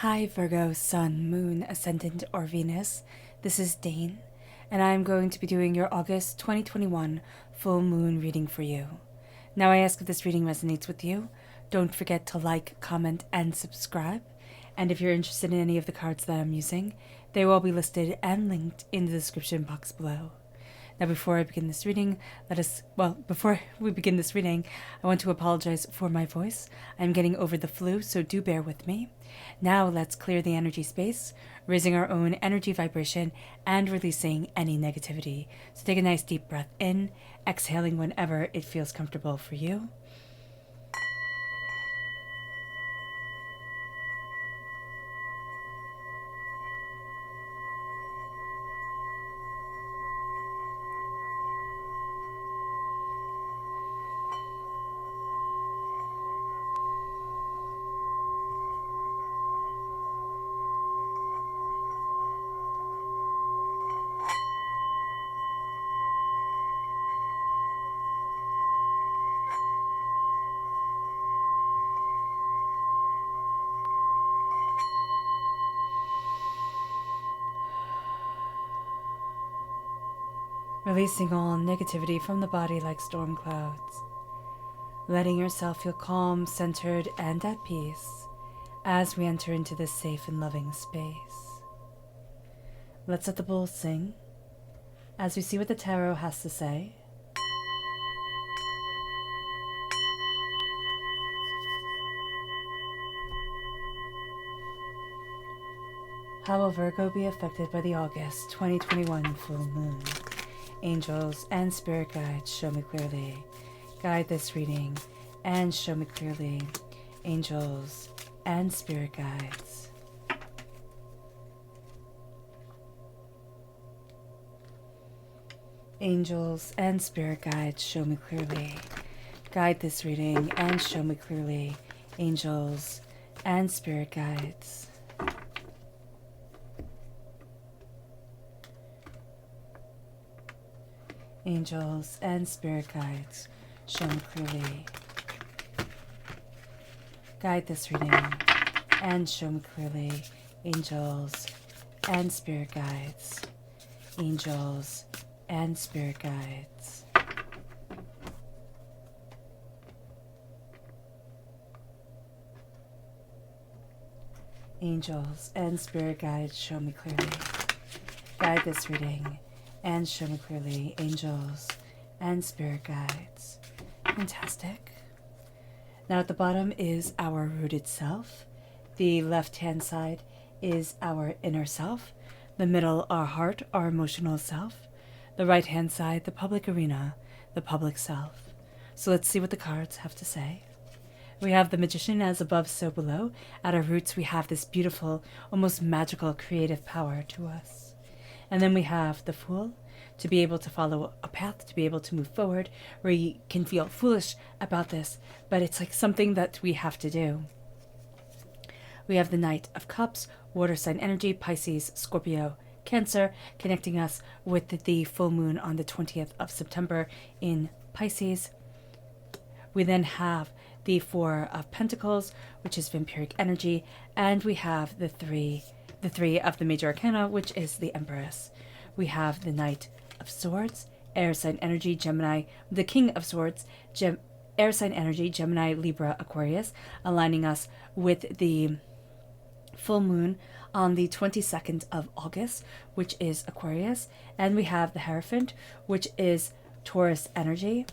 Hi Virgo, Sun, Moon, Ascendant, or Venus. This is Dane, and I'm going to be doing your August 2021 full moon reading for you. Now I ask if this reading resonates with you. Don't forget to like, comment, and subscribe. And if you're interested in any of the cards that I'm using, they will all be listed and linked in the description box below. Now, before we begin this reading, I want to apologize for my voice. I'm getting over the flu, so do bear with me. Now, let's clear the energy space, raising our own energy vibration and releasing any negativity. So take a nice deep breath in, exhaling whenever it feels comfortable for you. Releasing all negativity from the body like storm clouds. Letting yourself feel calm, centered, and at peace as we enter into this safe and loving space. Let's let the bowl sing as we see what the tarot has to say. How will Virgo be affected by the August 2021 full moon? Angels and spirit guides, show me clearly. Guide this reading and show me clearly. Angels and spirit guides. Angels and spirit guides, show me clearly. Guide this reading and show me clearly. Angels and spirit guides. Angels and spirit guides, show me clearly. Guide this reading and show me clearly. Angels and spirit guides. Angels and spirit guides. Angels and spirit guides, show me clearly. Guide this reading and show me clearly. Angels and spirit guides. Fantastic. Now at the bottom is our rooted self. The left-hand side is our inner self. The middle, our heart, our emotional self. The right-hand side, the public arena, the public self. So let's see what the cards have to say. We have the Magician, as above, so below. At our roots, we have this beautiful, almost magical, creative power to us. And then we have the Fool, to be able to follow a path, to be able to move forward, where you can feel foolish about this, but it's like something that we have to do. We have the Knight of Cups, water sign energy, Pisces, Scorpio, Cancer, connecting us with the full moon on the 20th of September in Pisces. We then have the Four of Pentacles, which is vampiric energy, and we have the three of the major arcana, which is the Empress. We have the Knight of Swords, air sign energy, Gemini, the King of Swords, air sign energy, Gemini, Libra, Aquarius, aligning us with the full moon on the 22nd of August, which is Aquarius. And we have the Hierophant, which is Taurus energy.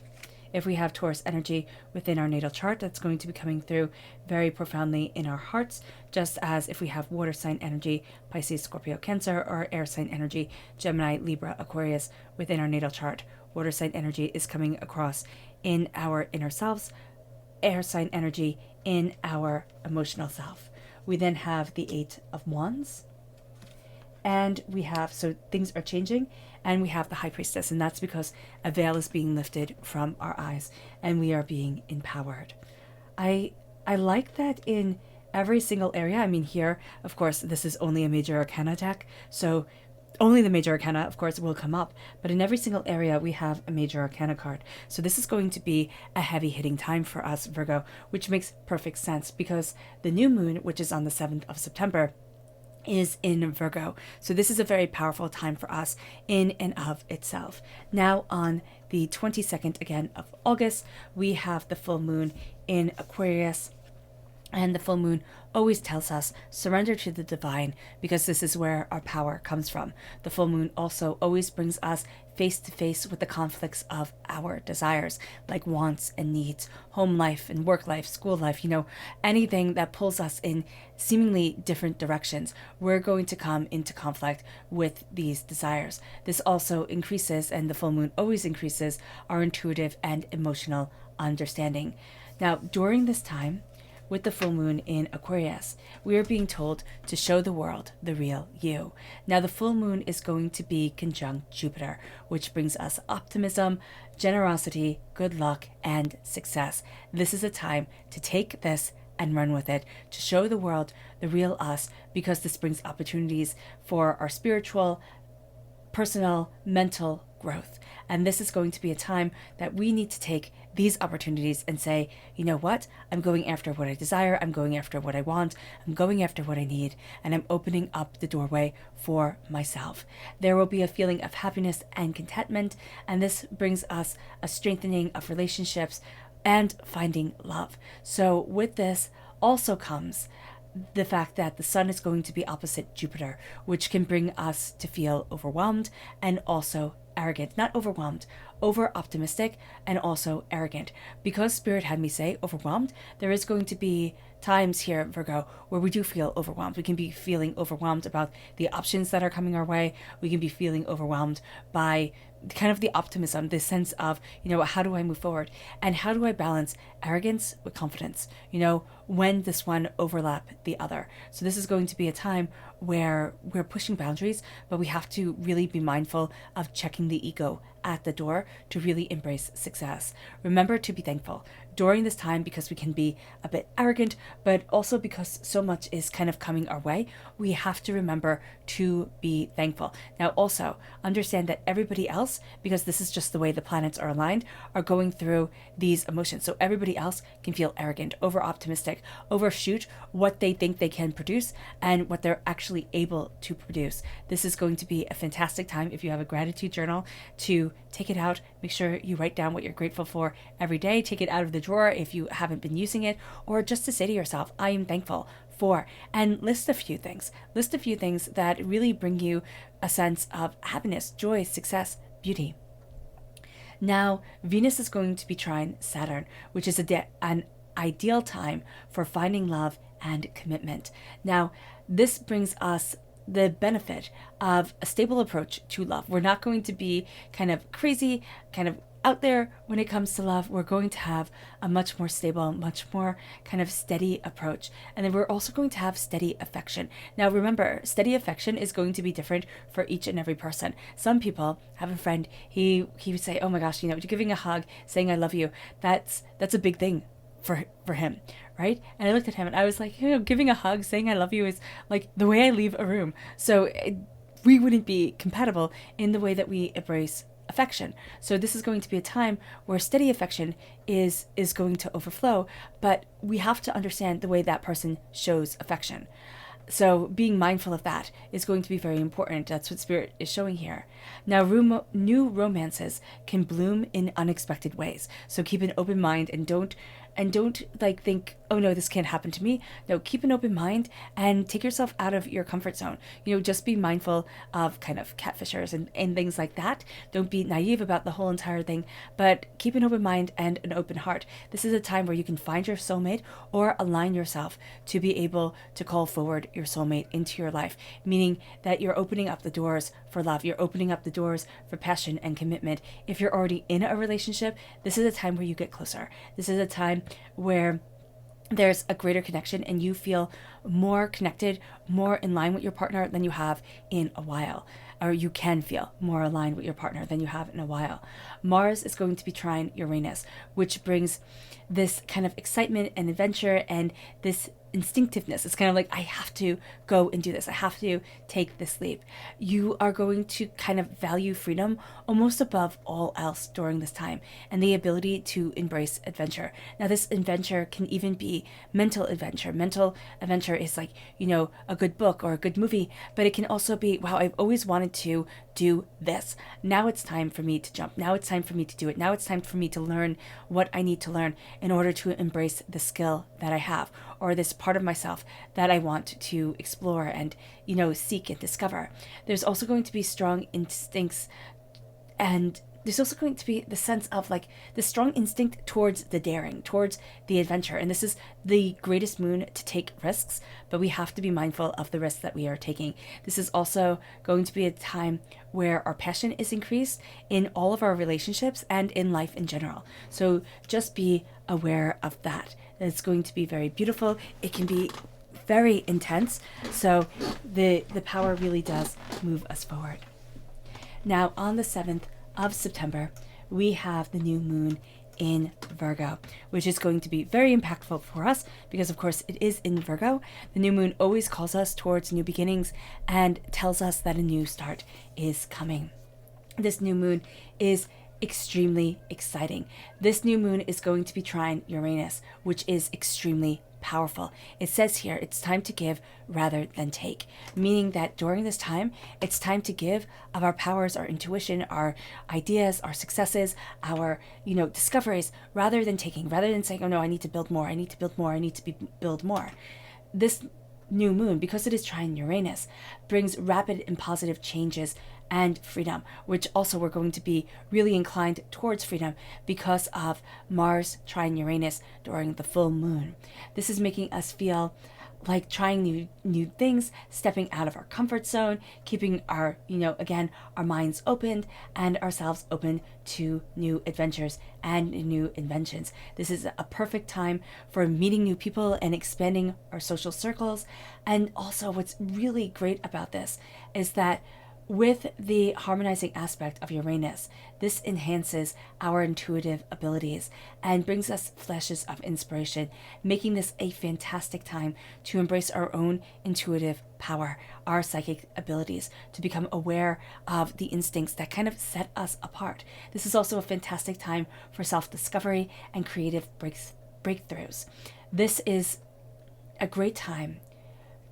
If we have Taurus energy within our natal chart, that's going to be coming through very profoundly in our hearts, just as if we have water sign energy, Pisces, Scorpio, Cancer, or air sign energy, Gemini, Libra, Aquarius, within our natal chart. Water sign energy is coming across in our inner selves, air sign energy in our emotional self. We then have the Eight of Wands, and we have, so things are changing, and we have the High Priestess, and that's because a veil is being lifted from our eyes, and we are being empowered. I like that in every single area. I mean, here, of course, this is only a major arcana deck, so only the major arcana, of course, will come up, but in every single area we have a major arcana card. So this is going to be a heavy hitting time for us, Virgo, which makes perfect sense because the new moon, which is on the 7th of September, is in Virgo. So this is a very powerful time for us in and of itself. Now on the 22nd again of August, we have the full moon in Aquarius. And the full moon always tells us surrender to the divine, because this is where our power comes from. The full moon also always brings us face to face with the conflicts of our desires, like wants and needs, home life and work life, school life, anything that pulls us in seemingly different directions. We're going to come into conflict with these desires. This also increases, and the full moon always increases, our intuitive and emotional understanding. Now, during this time, with the full moon in Aquarius, we are being told to show the world the real you. Now, the full moon is going to be conjunct Jupiter, which brings us optimism, generosity, good luck, and success. This is a time to take this and run with it, to show the world the real us, because this brings opportunities for our spiritual, personal, mental growth. And this is going to be a time that we need to take these opportunities and say, you know what? I'm going after what I desire. I'm going after what I want. I'm going after what I need. And I'm opening up the doorway for myself. There will be a feeling of happiness and contentment. And this brings us a strengthening of relationships and finding love. So with this also comes the fact that the sun is going to be opposite Jupiter, which can bring us to feel overwhelmed and also arrogant. Not overwhelmed, over optimistic and also arrogant. Because Spirit had me say overwhelmed, there is going to be times here, Virgo, where we do feel overwhelmed. We can be feeling overwhelmed about the options that are coming our way. We can be feeling overwhelmed by kind of the optimism, this sense of, how do I move forward? And how do I balance arrogance with confidence? When does one overlap the other? So this is going to be a time where we're pushing boundaries, but we have to really be mindful of checking the ego at the door to really embrace success. Remember to be thankful during this time, because we can be a bit arrogant, but also because so much is kind of coming our way, we have to remember to be thankful. Now, also understand that everybody else, because this is just the way the planets are aligned, are going through these emotions. So everybody else can feel arrogant, over optimistic, overshoot what they think they can produce and what they're actually able to produce. This is going to be a fantastic time if you have a gratitude journal to take it out. Make sure you write down what you're grateful for every day. Take it out of the drawer if you haven't been using it, or just to say to yourself, I am thankful for, and list a few things. List a few things that really bring you a sense of happiness, joy, success, beauty. Now, Venus is going to be trine Saturn, which is an ideal time for finding love and commitment. Now, this brings us the benefit of a stable approach to love. We're not going to be kind of crazy, kind of out there when it comes to love. We're going to have a much more stable, much more kind of steady approach. And then we're also going to have steady affection. Now remember, steady affection is going to be different for each and every person. Some people have a friend, he would say, oh my gosh, giving a hug, saying I love you, that's a big thing for him, right? And I looked at him and I was like, giving a hug, saying I love you is like the way I leave a room. So we wouldn't be compatible in the way that we embrace affection. So this is going to be a time where steady affection is going to overflow, but we have to understand the way that person shows affection. So being mindful of that is going to be very important. That's what Spirit is showing here. Now, new romances can bloom in unexpected ways. So keep an open mind and don't think, oh no, this can't happen to me. No, keep an open mind and take yourself out of your comfort zone. Just be mindful of kind of catfishers and things like that. Don't be naive about the whole entire thing, but keep an open mind and an open heart. This is a time where you can find your soulmate or align yourself to be able to call forward your soulmate into your life, meaning that you're opening up the doors for love. You're opening up the doors for passion and commitment. If you're already in a relationship, this is a time where you get closer. This is a time where there's a greater connection and you feel more connected, more in line with your partner than you have in a while. Or you can feel more aligned with your partner than you have in a while. Mars is going to be trine Uranus, which brings this kind of excitement and adventure and this instinctiveness. It's kind of like, I have to go and do this. I have to take this leap. You are going to kind of value freedom almost above all else during this time, and the ability to embrace adventure. Now, this adventure can even be mental adventure. Mental adventure is like, a good book or a good movie, but it can also be, wow, I've always wanted to do this. Now it's time for me to jump. Now it's time for me to do it. Now it's time for me to learn what I need to learn in order to embrace the skill that I have, or this part of myself that I want to explore and, seek and discover. There's also going to be strong instincts, and there's also going to be the sense of like the strong instinct towards the daring, towards the adventure. And this is the greatest moon to take risks, but we have to be mindful of the risks that we are taking. This is also going to be a time where our passion is increased in all of our relationships and in life in general. So just be aware of that. It's going to be very beautiful. It can be very intense. So the power really does move us forward. Now, on the 7th of September, we have the new moon in Virgo, which is going to be very impactful for us because, of course, it is in Virgo. The new moon always calls us towards new beginnings and tells us that a new start is coming. This new moon is extremely exciting. This new moon is going to be trine Uranus, which is extremely powerful. It says here it's time to give rather than take, meaning that during this time, it's time to give of our powers, our intuition, our ideas, our successes, our, discoveries, rather than taking, rather than saying, oh no, I need to build more, I need to build more, I need to build more. This new moon, because it is trine Uranus, brings rapid and positive changes and freedom, which also we're going to be really inclined towards freedom because of Mars trine Uranus during the full moon. This is making us feel like trying new things, stepping out of our comfort zone, keeping our, again, our minds opened and ourselves open to new adventures and new inventions. This is a perfect time for meeting new people and expanding our social circles. And also what's really great about this is that with the harmonizing aspect of Uranus, this enhances our intuitive abilities and brings us flashes of inspiration, making this a fantastic time to embrace our own intuitive power, our psychic abilities, to become aware of the instincts that kind of set us apart. This is also a fantastic time for self-discovery and creative breakthroughs. This is a great time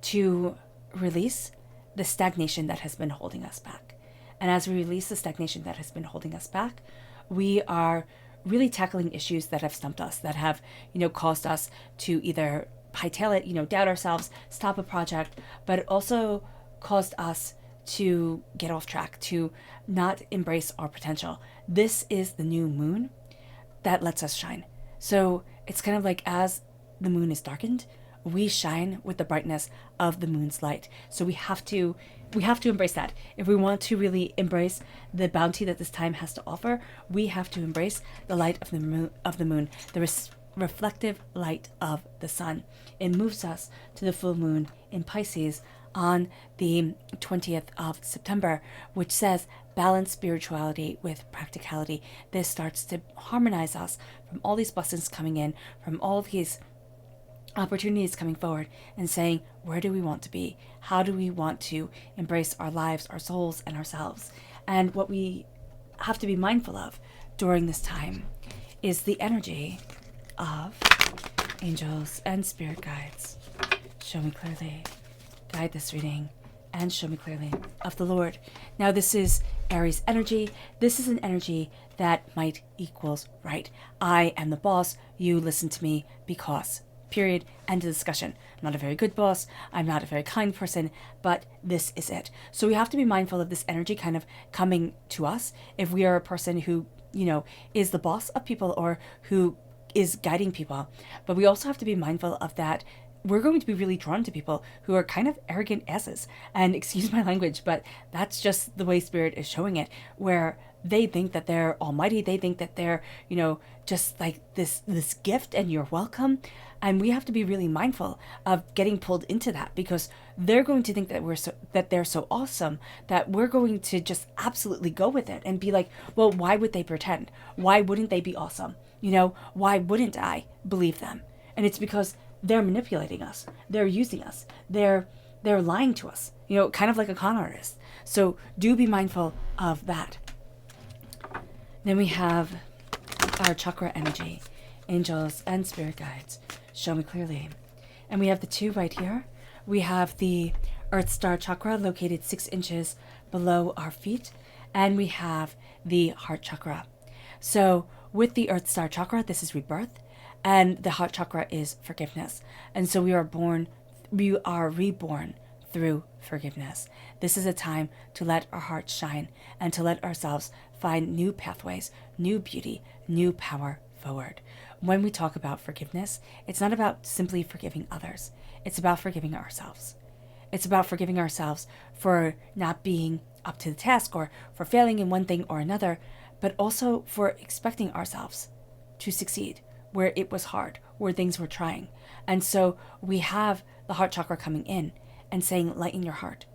to release the stagnation that has been holding us back. And as we release the stagnation that has been holding us back, we are really tackling issues that have stumped us, that have, caused us to either hightail it, doubt ourselves, stop a project, but it also caused us to get off track, to not embrace our potential. This is the new moon that lets us shine. So it's kind of like as the moon is darkened, we shine with the brightness of the moon's light. So we have to embrace that. If we want to really embrace the bounty that this time has to offer, we have to embrace the light of the moon, the reflective light of the sun. It moves us to the full moon in Pisces on the 20th of September, which says balance spirituality with practicality. This starts to harmonize us from all these blessings coming in, from all these opportunities coming forward, and saying, where do we want to be? How do we want to embrace our lives, our souls, and ourselves? And what we have to be mindful of during this time is the energy of angels and spirit guides. Show me clearly. Guide this reading and show me clearly of the Lord. Now, this is Aries energy. This is an energy that might equals right. I am the boss. You listen to me because. Period. End of discussion. I'm not a very good boss. I'm not a very kind person, but this is it. So we have to be mindful of this energy kind of coming to us if we are a person who, is the boss of people or who is guiding people. But we also have to be mindful of that. We're going to be really drawn to people who are kind of arrogant asses. And excuse my language, but that's just the way Spirit is showing it, where they think that they're almighty. They think that they're, just like this gift and you're welcome. And we have to be really mindful of getting pulled into that, because they're going to think that they're so awesome that we're going to just absolutely go with it and be like, well, why would they pretend? Why wouldn't they be awesome? Why wouldn't I believe them? And it's because they're manipulating us. They're using us. They're lying to us, kind of like a con artist. So do be mindful of that. Then we have our chakra energy, angels and spirit guides. Show me clearly. And we have the 2 right here. We have the Earth Star chakra located 6 inches below our feet. And we have the heart chakra. So with the Earth Star chakra, this is rebirth. And the heart chakra is forgiveness. And so we are reborn through forgiveness. This is a time to let our hearts shine and to let ourselves find new pathways, new beauty, new power forward. When we talk about forgiveness, it's not about simply forgiving others. It's about forgiving ourselves. It's about forgiving ourselves for not being up to the task or for failing in one thing or another, but also for expecting ourselves to succeed where it was hard, where things were trying. And so we have the heart chakra coming in and saying, lighten your heart,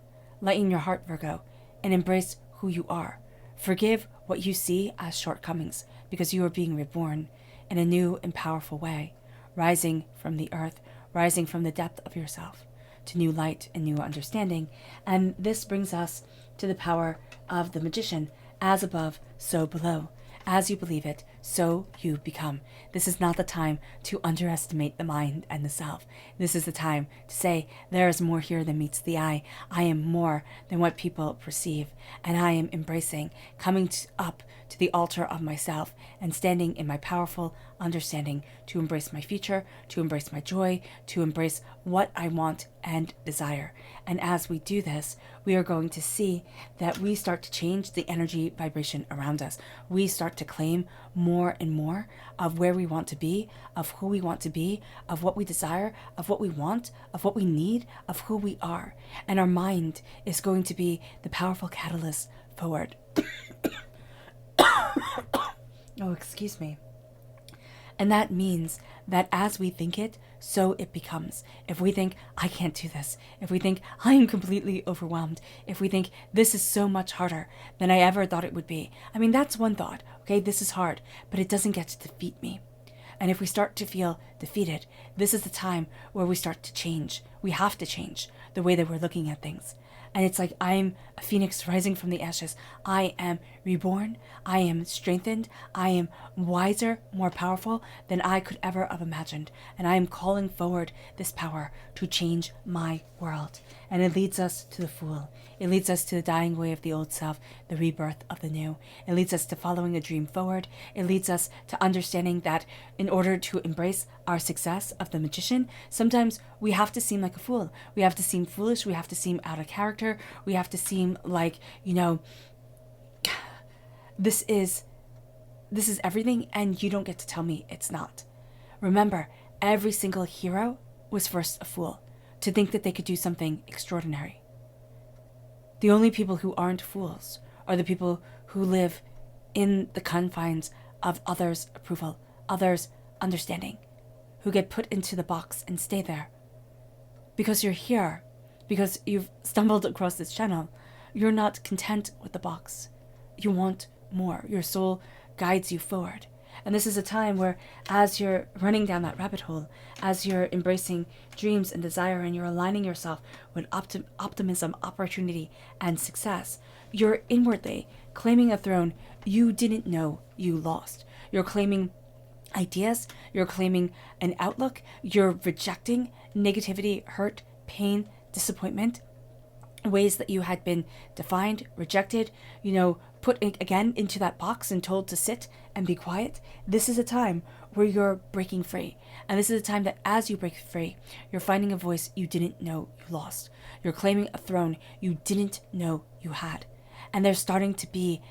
Virgo, and embrace who you are. Forgive what you see as shortcomings, because you are being reborn in a new and powerful way, rising from the earth, rising from the depth of yourself to new light and new understanding. And this brings us to the power of the magician, as above, so below. As you believe it, so you become. This is not the time to underestimate the mind and the self. This is the time to say, there is more here than meets the eye. I am more than what people perceive. And I am embracing, coming up to the altar of myself and standing in my powerful understanding to embrace my future, to embrace my joy, to embrace what I want and desire. And as we do this, we are going to see that we start to change the energy vibration around us. We start to claim more and more of where we want to be, of who we want to be, of what we desire, of what we want, of what we need, of who we are. And our mind is going to be the powerful catalyst forward. Oh, excuse me. And that means that as we think it, so it becomes. If we think, I can't do this, if we think, I am completely overwhelmed, if we think, this is so much harder than I ever thought it would be. I mean, that's one thought. Okay, this is hard, but it doesn't get to defeat me. And if we start to feel defeated, this is the time where we start to change. We have to change the way that we're looking at things. And it's like, I'm a phoenix rising from the ashes. I am reborn. I am strengthened. I am wiser, more powerful than I could ever have imagined. And I am calling forward this power to change my world. And it leads us to the Fool. It leads us to the dying away of the old self, the rebirth of the new. It leads us to following a dream forward. It leads us to understanding that in order to embrace our success of the magician, sometimes we have to seem like a fool. We have to seem foolish. We have to seem out of character. We have to seem like, this is everything, and you don't get to tell me it's not. Remember, every single hero was first a fool, to think that they could do something extraordinary. The only people who aren't fools are the people who live in the confines of others' approval, others' understanding, who get put into the box and stay there. Because you're here, because you've stumbled across this channel, you're not content with the box. You want more. Your soul guides you forward. And this is a time where, as you're running down that rabbit hole, as you're embracing dreams and desire, and you're aligning yourself with optimism, opportunity, and success, you're inwardly claiming a throne you didn't know you lost. You're claiming ideas. You're claiming an outlook. You're rejecting negativity, hurt, pain, disappointment, ways that you had been defined, rejected, put again into that box and told to sit and be quiet. This is a time where you're breaking free. And this is a time that as you break free, you're finding a voice you didn't know you lost. You're claiming a throne you didn't know you had. And there's starting to be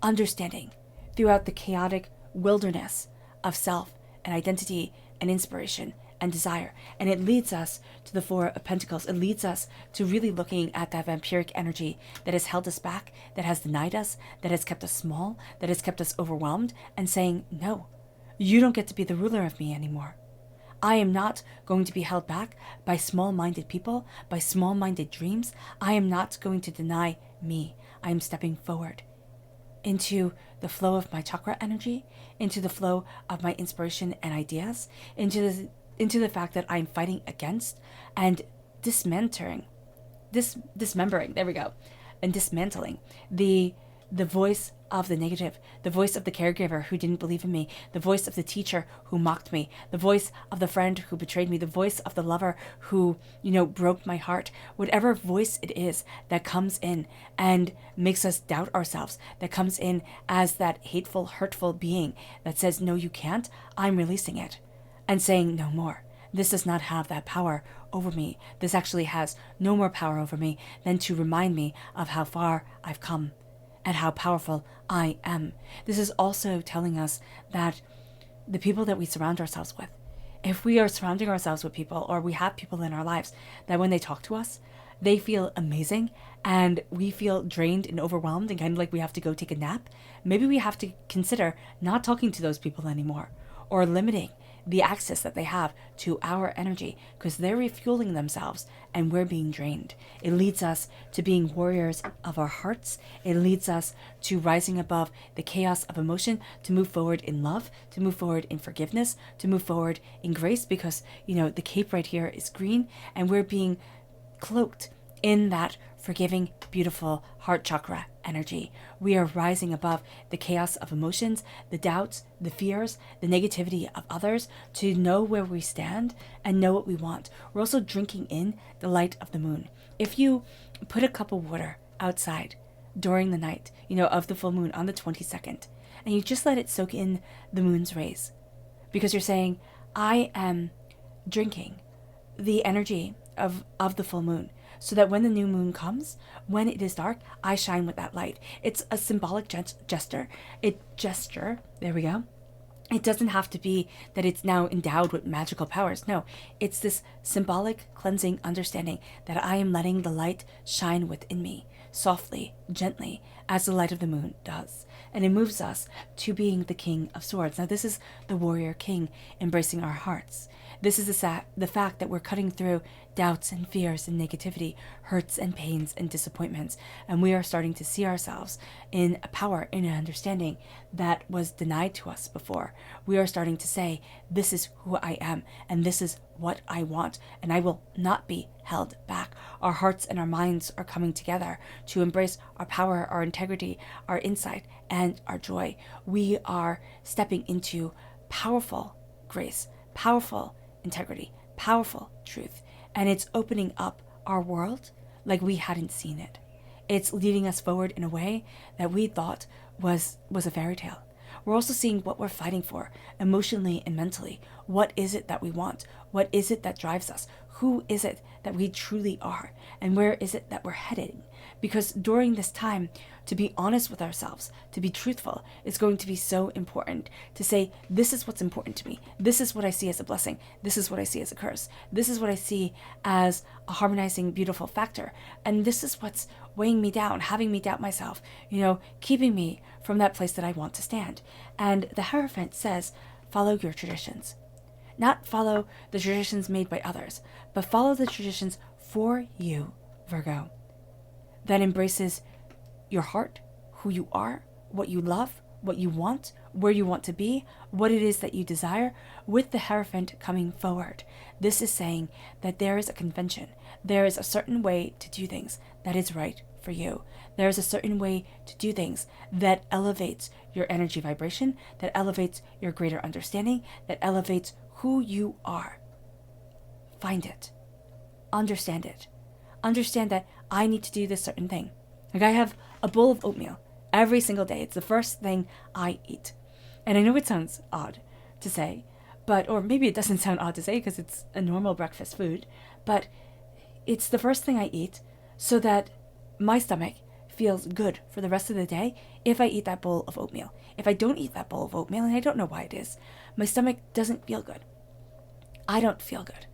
understanding throughout the chaotic wilderness of self and identity and inspiration and desire. And it leads us to the Four of Pentacles. It leads us to really looking at that vampiric energy that has held us back, that has denied us, that has kept us small, that has kept us overwhelmed, and saying, no, you don't get to be the ruler of me anymore. I am not going to be held back by small-minded people, by small-minded dreams. I am not going to deny me. I am stepping forward into the flow of my chakra energy, into the flow of my inspiration and ideas, into the fact that I'm fighting against and dismembering, there we go, and dismantling the voice of the negative, the voice of the caregiver who didn't believe in me, the voice of the teacher who mocked me, the voice of the friend who betrayed me, the voice of the lover who, broke my heart. Whatever voice it is that comes in and makes us doubt ourselves, that comes in as that hateful, hurtful being that says, no, you can't, I'm releasing it and saying no more. This does not have that power over me. This actually has no more power over me than to remind me of how far I've come and how powerful I am. This is also telling us that the people that we surround ourselves with, if we are surrounding ourselves with people, or we have people in our lives that when they talk to us, they feel amazing and we feel drained and overwhelmed and kind of like we have to go take a nap, maybe we have to consider not talking to those people anymore, or limiting the access that they have to our energy, because they're refueling themselves and we're being drained. It leads us to being warriors of our hearts. It leads us to rising above the chaos of emotion, to move forward in love, to move forward in forgiveness, to move forward in grace, because, the cape right here is green and we're being cloaked in that forgiving, beautiful heart chakra energy. We are rising above the chaos of emotions, the doubts, the fears, the negativity of others, to know where we stand and know what we want. We're also drinking in the light of the moon. If you put a cup of water outside during the night, of the full moon on the 22nd, and you just let it soak in the moon's rays, because you're saying, I am drinking the energy of the full moon, so that when the new moon comes, when it is dark, I shine with that light. It's a symbolic gesture. There we go. It doesn't have to be that it's now endowed with magical powers. No, it's this symbolic cleansing understanding that I am letting the light shine within me, softly, gently, as the light of the moon does. And it moves us to being the King of Swords. Now, this is the warrior king embracing our hearts. This is the fact that we're cutting through doubts and fears and negativity, hurts and pains and disappointments. And we are starting to see ourselves in a power, in an understanding that was denied to us before. We are starting to say, this is who I am and this is what I want, and I will not be held back. Our hearts and our minds are coming together to embrace our power, our integrity, our insight, and our joy. We are stepping into powerful grace, powerful integrity, powerful truth, and it's opening up our world like we hadn't seen it. It's leading us forward in a way that we thought was a fairy tale. We're also seeing what we're fighting for emotionally and mentally. What is it that we want? What is it that drives us? Who is it that we truly are? And where is it that we're heading? Because during this time, to be honest with ourselves, to be truthful, is going to be so important. To say, this is what's important to me. This is what I see as a blessing. This is what I see as a curse. This is what I see as a harmonizing, beautiful factor. And this is what's weighing me down, having me doubt myself, keeping me from that place that I want to stand. And the Hierophant says, follow your traditions. Not follow the traditions made by others, but follow the traditions for you, Virgo, that embraces your heart, who you are, what you love, what you want, where you want to be, what it is that you desire, with the Hierophant coming forward. This is saying that there is a convention. There is a certain way to do things that is right for you. There is a certain way to do things that elevates your energy vibration, that elevates your greater understanding, that elevates who you are. Find it. Understand it. Understand that I need to do this certain thing. Like, I have a bowl of oatmeal every single day. It's the first thing I eat. And I know it sounds odd to say, or maybe it doesn't sound odd to say because it's a normal breakfast food, but it's the first thing I eat so that my stomach feels good for the rest of the day if I eat that bowl of oatmeal. If I don't eat that bowl of oatmeal, and I don't know why it is, my stomach doesn't feel good. I don't feel good.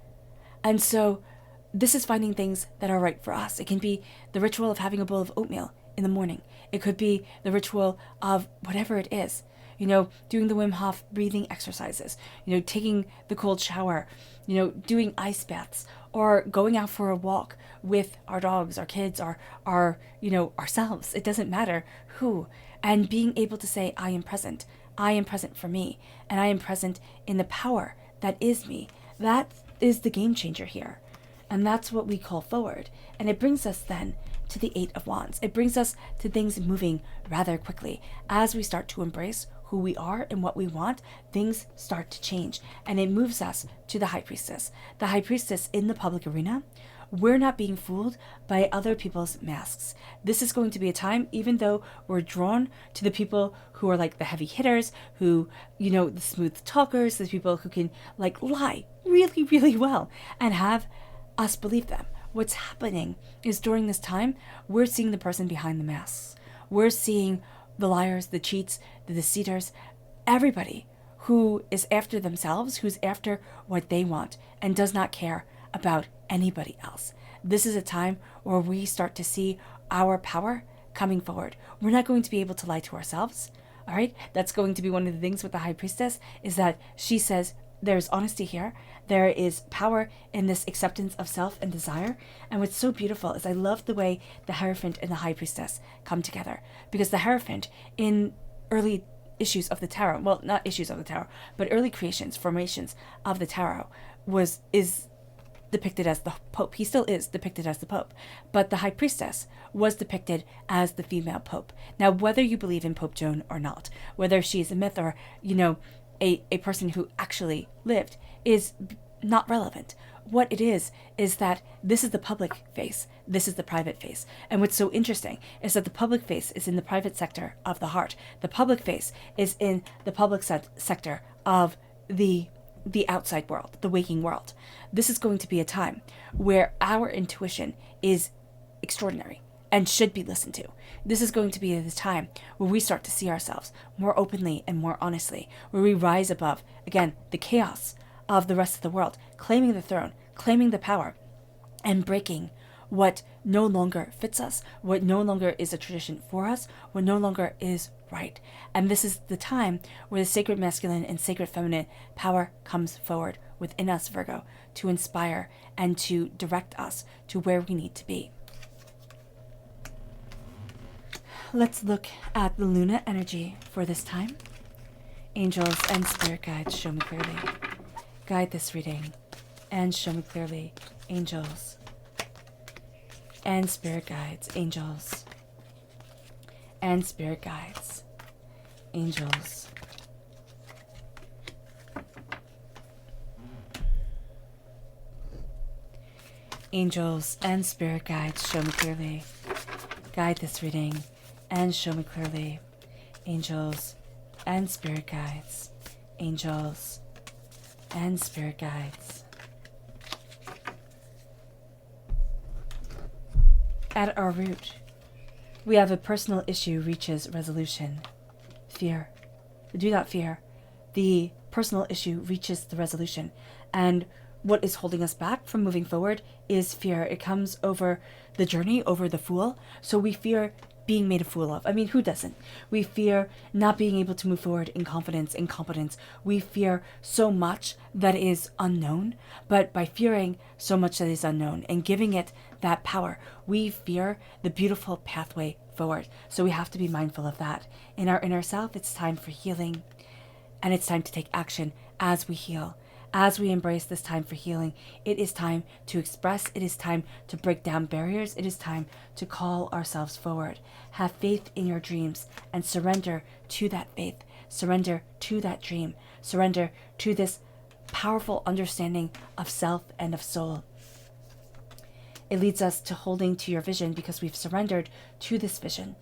And so this is finding things that are right for us. It can be the ritual of having a bowl of oatmeal in the morning. It could be the ritual of whatever it is, doing the Wim Hof breathing exercises, taking the cold shower, doing ice baths, or going out for a walk with our dogs, our kids, our ourselves. It doesn't matter who. And being able to say, I am present. I am present for me. And I am present in the power that is me. That is the game changer here. And that's what we call forward. And it brings us then to the Eight of Wands. It brings us to things moving rather quickly. As we start to embrace who we are and what we want, things start to change. And it moves us to the High Priestess. The High Priestess in the public arena, we're not being fooled by other people's masks. This is going to be a time, even though we're drawn to the people who are like the heavy hitters, who, the smooth talkers, the people who can lie really, really well and have us believe them. What's happening is during this time, we're seeing the person behind the masks. We're seeing the liars, the cheats, the deceiters, everybody who is after themselves, who's after what they want and does not care about anybody else. This is a time where we start to see our power coming forward. We're not going to be able to lie to ourselves. All right. That's going to be one of the things with the High Priestess, is that she says there's honesty here. There is power in this acceptance of self and desire. And what's so beautiful is I love the way the Hierophant and the High Priestess come together, because the Hierophant in early issues of the tarot, well, not issues of the tarot, but early creations, formations of the tarot is depicted as the Pope. He still is depicted as the Pope, but the High Priestess was depicted as the female Pope. Now, whether you believe in Pope Joan or not, whether she's a myth or, a person who actually lived, is not relevant. What it is that this is the public face, this is the private face. And what's so interesting is that the public face is in the private sector of the heart. The public face is in the public sector of the outside world, the waking world. This is going to be a time where our intuition is extraordinary and should be listened to. This is going to be the time where we start to see ourselves more openly and more honestly, where we rise above, again, the chaos of the rest of the world, claiming the throne, claiming the power, and breaking what no longer fits us, what no longer is a tradition for us, what no longer is right. And this is the time where the sacred masculine and sacred feminine power comes forward within us, Virgo, to inspire and to direct us to where we need to be. Let's look at the Luna energy for this time. Angels and spirit guides, show me clearly. Guide this reading and show me clearly. Angels and spirit guides, angels and spirit guides, angels angels and spirit guides, show me clearly. Guide this reading and show me clearly. Angels and spirit guides, angels and spirit guides. At our root, we have a personal issue reaches resolution. Fear. Do not fear. The personal issue reaches the resolution. And what is holding us back from moving forward is fear. It comes over the journey, over the fool. So we fear being made a fool of. I mean, who doesn't? We fear not being able to move forward in confidence, in competence. We fear so much that is unknown, but by fearing so much that is unknown and giving it that power, we fear the beautiful pathway forward. So we have to be mindful of that. In our inner self, it's time for healing, and it's time to take action as we heal. As we embrace this time for healing, it is time to express, it is time to break down barriers, it is time to call ourselves forward. Have faith in your dreams and surrender to that faith, surrender to that dream, surrender to this powerful understanding of self and of soul. It leads us to holding to your vision because we've surrendered to this vision,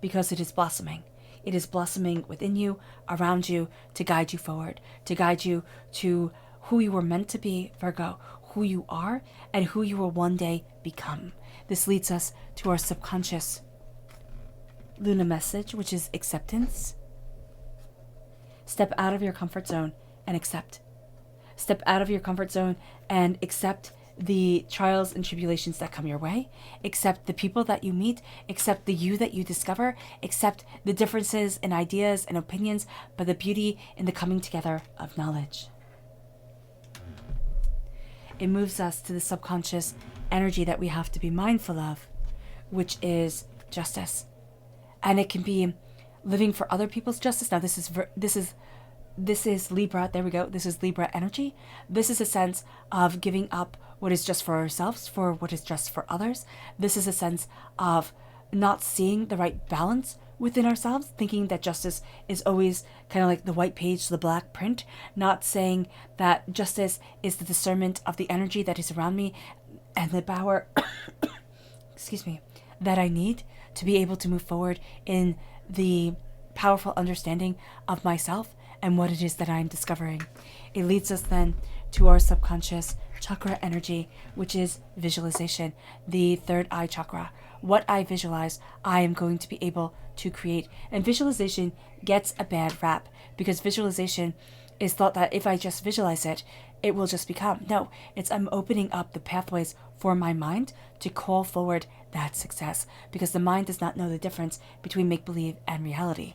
because it is blossoming. It is blossoming within you, around you, to guide you forward, to guide you to who you were meant to be, Virgo, who you are, and who you will one day become. This leads us to our subconscious Luna message, which is acceptance. Step out of your comfort zone and accept Step out of your comfort zone and accept the trials and tribulations that come your way. Accept the people that you meet. Accept the you that you discover. Accept the differences in ideas and opinions, but the beauty in the coming together of knowledge. It moves us to the subconscious energy that we have to be mindful of, which is justice. And it can be living for other people's justice. Now, this is Libra. There we go. This is Libra energy. This is a sense of giving up what is just for ourselves for what is just for others. This is a sense of not seeing the right balance within ourselves, thinking that justice is always kind of like the white page, the black print, not saying that justice is the discernment of the energy that is around me and the power, excuse me, that I need to be able to move forward in the powerful understanding of myself and what it is that I'm discovering. It leads us then to our subconscious chakra energy, which is visualization, the third eye chakra. What I visualize, I am going to be able to create. And visualization gets a bad rap because visualization is thought that if I just visualize it, it will just become. No, it's I'm opening up the pathways for my mind to call forward that success, because the mind does not know the difference between make-believe and reality.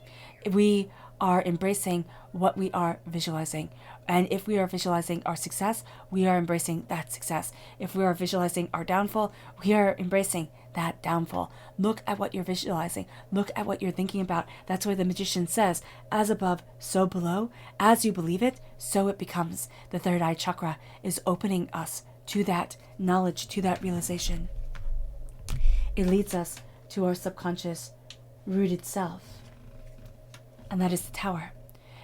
We are embracing what we are visualizing. And if we are visualizing our success, we are embracing that success. If we are visualizing our downfall, we are embracing that downfall. Look at what you're visualizing. Look at what you're thinking about. That's why the magician says, as above, so below. As you believe it, so it becomes. The third eye chakra is opening us to that knowledge, to that realization. It leads us to our subconscious rooted self. And that is the Tower.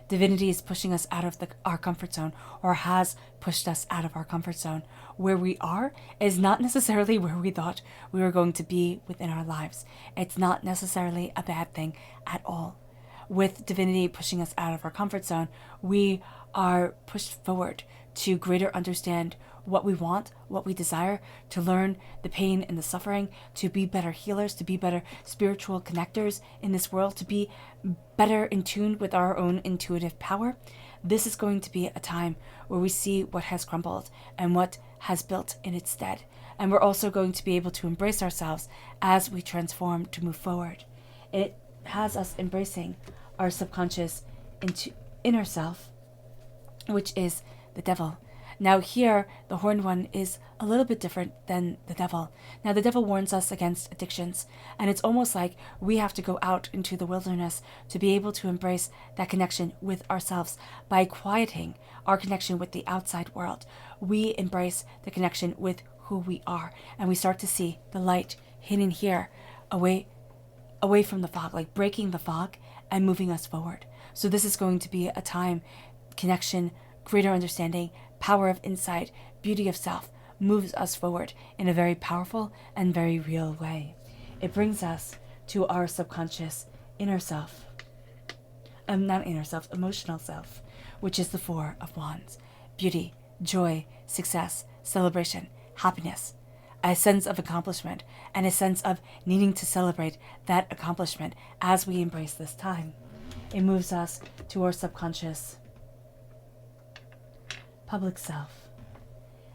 Divinity is pushing us out of our comfort zone, or has pushed us out of our comfort zone. Where we are is not necessarily where we thought we were going to be within our lives. It's not necessarily a bad thing at all. With divinity pushing us out of our comfort zone, we are pushed forward to greater understand what we want, what we desire, to learn the pain and the suffering, to be better healers, to be better spiritual connectors in this world, to be better in tune with our own intuitive power. This is going to be a time where we see what has crumbled and what has built in its stead. And we're also going to be able to embrace ourselves as we transform to move forward. It has us embracing our subconscious inner self, which is the devil. Now here, the horned one is a little bit different than the devil. Now the devil warns us against addictions, and it's almost like we have to go out into the wilderness to be able to embrace that connection with ourselves. By quieting our connection with the outside world, we embrace the connection with who we are, and we start to see the light hidden here, away from the fog, like breaking the fog and moving us forward. So this is going to be a time, connection, greater understanding, power of insight, beauty of self, moves us forward in a very powerful and very real way. It brings us to our subconscious inner self. Not inner self, emotional self, which is the Four of Wands. Beauty, joy, success, celebration, happiness, a sense of accomplishment, and a sense of needing to celebrate that accomplishment as we embrace this time. It moves us to our subconscious public self,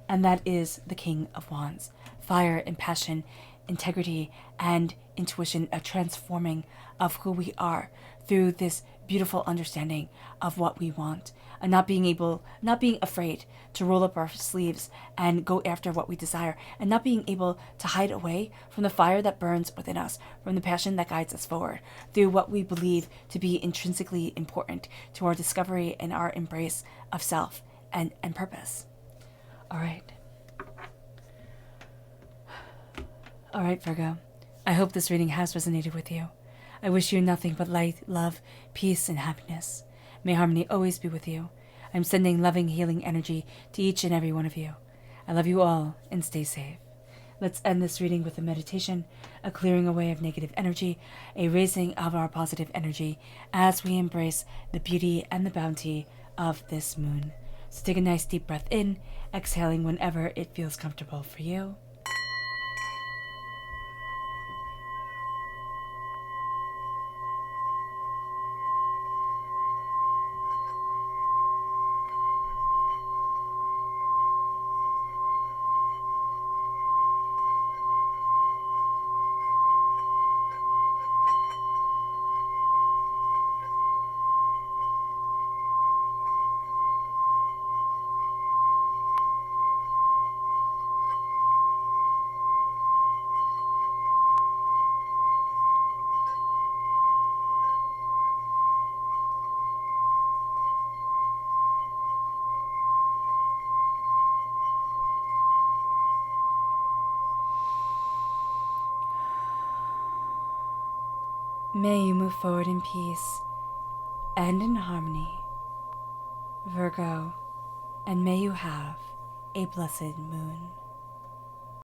and that is the King of Wands. Fire and passion, integrity and intuition, a transforming of who we are through this beautiful understanding of what we want, and not being afraid to roll up our sleeves and go after what we desire, and not being able to hide away from the fire that burns within us, from the passion that guides us forward through what we believe to be intrinsically important to our discovery and our embrace of self and purpose. All right, Virgo. I hope this reading has resonated with you. I wish you nothing but light, love, peace, and happiness. May harmony always be with you. I'm sending loving, healing energy to each and every one of you. I love you all, and stay safe. Let's end this reading with a meditation, a clearing away of negative energy, a raising of our positive energy as we embrace the beauty and the bounty of this moon. So take a nice deep breath in, exhaling whenever it feels comfortable for you. May you move forward in peace and in harmony, Virgo, and may you have a blessed moon.